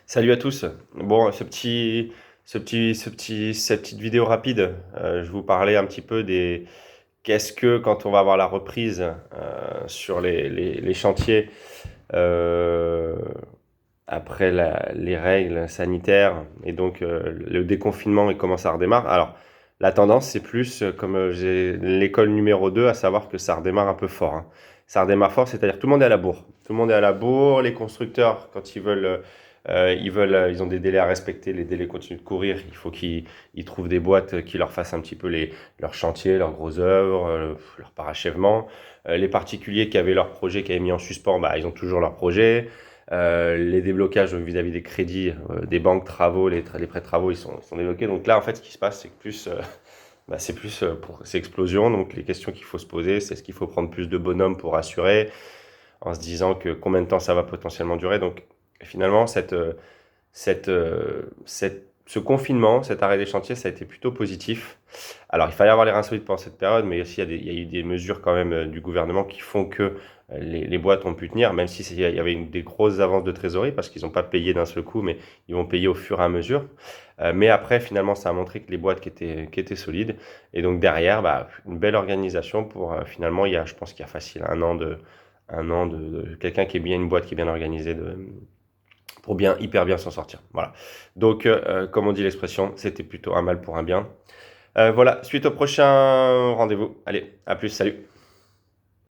Salut à tous. Bon, cette petite vidéo rapide, je vais vous parlais un petit peu des qu'est-ce que quand on va avoir la reprise sur les chantiers euh, après les règles sanitaires et donc le déconfinement et comment ça redémarre. Alors, la tendance, c'est plus comme j'ai l'école numéro 2, à savoir que ça redémarre un peu fort, hein. Ça redémarre fort, c'est-à-dire que tout le monde est à la bourre. Tout le monde est à la bourre. Les constructeurs, quand ils ont des délais à respecter. Les délais continuent de courir. Il faut qu'ils trouvent des boîtes qui leur fassent un petit peu leurs chantiers, leurs grosses œuvres, leurs parachèvements. Les particuliers qui avaient leur projet, qui avaient mis en suspens, bah, ils ont toujours leur projet. Les déblocages vis-à-vis des crédits, des banques, travaux, les prêts de travaux, ils sont débloqués. Donc là, en fait, ce qui se passe, c'est que c'est plus pour ces explosions. Donc les questions qu'il faut se poser, c'est est-ce qu'il faut prendre plus de bonhommes pour assurer, en se disant que combien de temps ça va potentiellement durer. Donc finalement, ce confinement, cet arrêt des chantiers, ça a été plutôt positif. Alors, il fallait avoir les reins solides pendant cette période, mais aussi il y a eu des mesures quand même du gouvernement qui font que les boîtes ont pu tenir, même si il y avait des grosses avances de trésorerie, parce qu'ils n'ont pas payé d'un seul coup, mais ils vont payer au fur et à mesure. Mais après, finalement, ça a montré que les boîtes qui étaient solides. Et donc derrière, bah, une belle organisation pour finalement, je pense qu'il y a facile un an de quelqu'un qui est bien une boîte qui est bien organisée pour bien, hyper bien s'en sortir. Voilà. Donc, comme on dit l'expression, c'était plutôt un mal pour un bien. Voilà, suite au prochain rendez-vous. Allez, à plus, salut.